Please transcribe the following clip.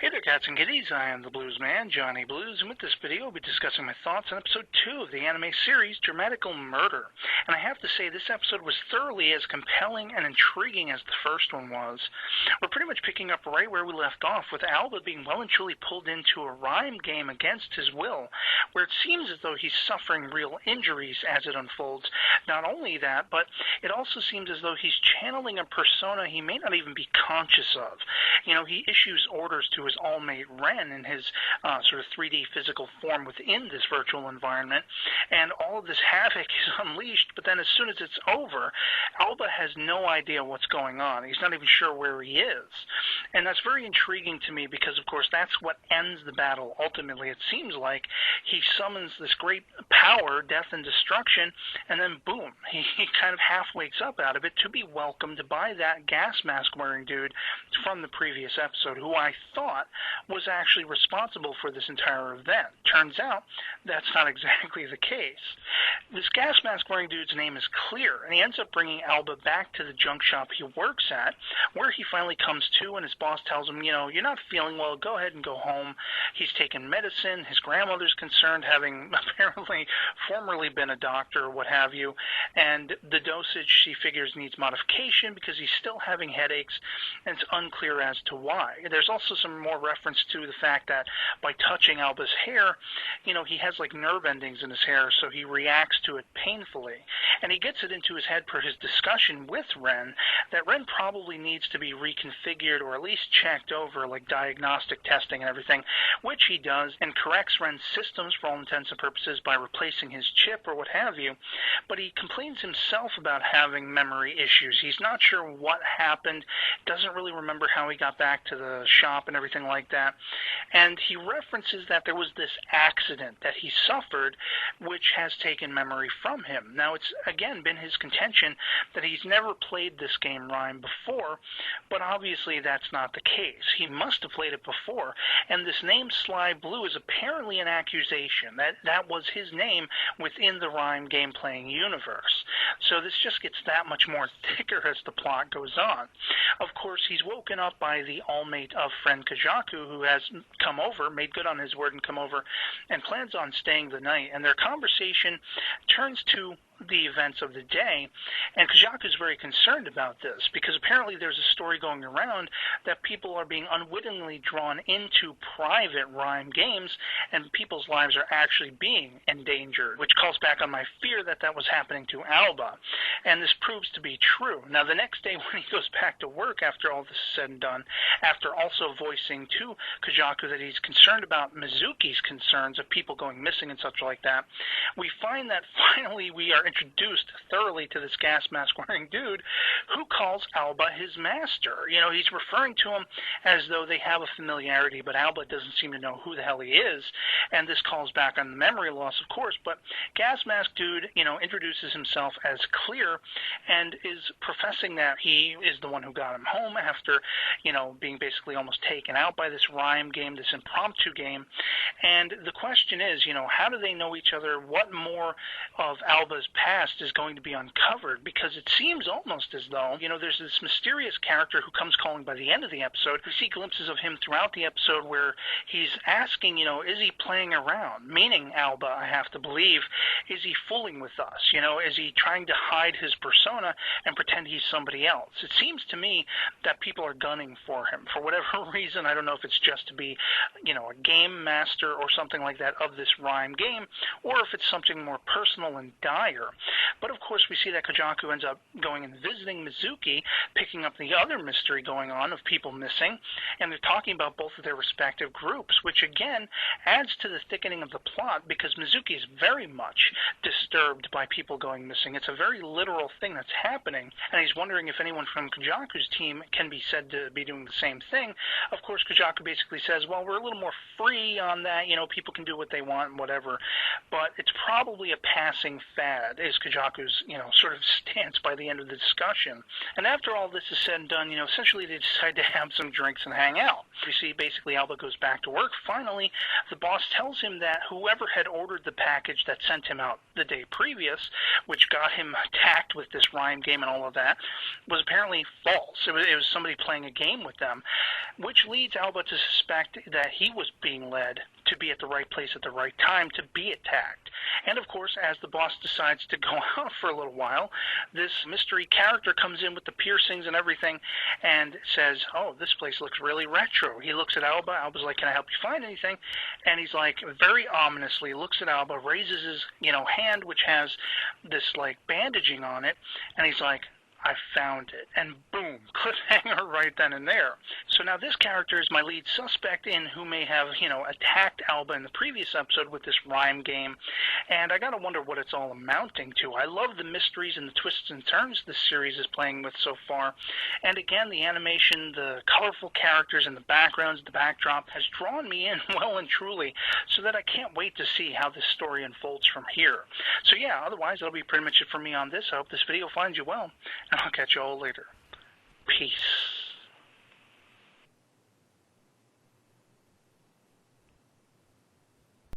Hey there, cats and kitties. I am the Blues Man, Johnny Blues, and with this video, I'll be discussing my thoughts on episode 2 of the anime series, DRAMAtical Murder. And I have to say, this episode was thoroughly as compelling and intriguing as the first one was. We're pretty much picking up right where we left off, with Alba being well and truly pulled into a rhyme game against his will, where it seems as though he's suffering real injuries as it unfolds. Not only that, but it also seems as though he's channeling a persona he may not even be conscious of. He issues orders to his all-mate Ren in his sort of 3D physical form within this virtual environment, and all of this havoc is unleashed, but then as soon as it's over, Alba has no idea what's going on. He's not even sure where he is. And that's very intriguing to me because, of course, that's what ends the battle. Ultimately, it seems like he summons this great power, death and destruction, and then boom, he kind of half wakes up out of it to be welcomed by that gas mask wearing dude from the previous episode, who I thought was actually responsible for this entire event. Turns out that's not exactly the case. This gas mask wearing dude's name is Clear, and he ends up bringing Alba back to the junk shop he works at, where he finally comes to, and his boss tells him, you're not feeling well, go ahead and go home. He's taken medicine, his grandmother's concerned, having apparently formerly been a doctor or what have you, and the dosage she figures needs modification because he's still having headaches, and it's unclear as to why. There's also some more reference to the fact that by touching Alba's hair, he has like nerve endings in his hair, so he reacts to it painfully. And he gets it into his head per his discussion with Ren that Ren probably needs to be reconfigured or at least checked over, like diagnostic testing and everything, which he does, and corrects Ren's systems for all intents and purposes by replacing his chip or what have you. But he complains himself about having memory issues. He's not sure what happened, doesn't really remember how he got back to the shop and everything like that. And he references that there was this accident that he suffered, which has taken memory from him. Now, it's again been his contention that he's never played this game Rhyme before, but obviously that's not the case. He must have played it before, and this name Sly Blue is apparently an accusation. That was his name within the Rhyme game-playing universe. So this just gets that much more thicker as the plot goes on. Of course, he's woken up by the all-mate of friend Kajaku, who has come over, made good on his word and come over, and plans on staying the night. And their conversation turns to the events of the day, and Kajaku is very concerned about this because apparently there's a story going around that people are being unwittingly drawn into private Rhyme games and people's lives are actually being endangered, which calls back on my fear that that was happening to Alba, and this proves to be true. Now, the next day when he goes back to work after all this is said and done, after also voicing to Kajaku that he's concerned about Mizuki's concerns of people going missing and such like that, we find that finally we are introduced thoroughly to this gas mask wearing dude who calls Alba his master. He's referring to him as though they have a familiarity, but Alba doesn't seem to know who the hell he is, and this calls back on the memory loss, of course. But gas mask dude, introduces himself as Clear and is professing that he is the one who got him home after, being basically almost taken out by this Rhyme game, this impromptu game. And the question is, how do they know each other? What more of Alba's past is going to be uncovered? Because it seems almost as though, there's this mysterious character who comes calling by the end of the episode. We see glimpses of him throughout the episode where he's asking, is he playing around? Meaning Alba, I have to believe, is he fooling with us? Is he trying to hide his persona and pretend he's somebody else? It seems to me that people are gunning for him for whatever reason. I don't know if it's just to be, a game master or something like that of this Rhyme game, or if it's something more personal and dire. But of course we see that Kajaku ends up going and visiting Mizuki, picking up the other mystery going on of people missing, and they're talking about both of their respective groups, which again adds to the thickening of the plot because Mizuki is very much disturbed by people going missing. It's a very literal thing that's happening, and he's wondering if anyone from Kajaku's team can be said to be doing the same thing. Of course, Kajaku basically says, well, we're a little more free on that, people can do what they want and whatever, but it's probably a passing fad. is Kajaku's, sort of stance by the end of the discussion. And after all this is said and done, essentially they decide to have some drinks and hang out. We see basically Alba goes back to work. Finally, the boss tells him that whoever had ordered the package that sent him out the day previous, which got him attacked with this rhyme game and all of that, was apparently false. It was somebody playing a game with them, which leads Alba to suspect that he was being led to be at the right place at the right time to be attacked. And of course, as the boss decides to go out for a little while, this mystery character comes in with the piercings and everything and says, oh, this place looks really retro. He looks at Alba. Alba's like, can I help you find anything? And he's like, very ominously looks at Alba, raises his, hand, which has this like bandaging on it, and he's like, I found it. And boom, cliffhanger right then and there. So now this character is my lead suspect in who may have, attacked Alba in the previous episode with this rhyme game. And I gotta wonder what it's all amounting to. I love the mysteries and the twists and turns this series is playing with so far. And again, the animation, the colorful characters and the backgrounds, the backdrop has drawn me in well and truly, so that I can't wait to see how this story unfolds from here. So yeah, otherwise that'll be pretty much it for me on this. I hope this video finds you well. I'll catch you all later. Peace.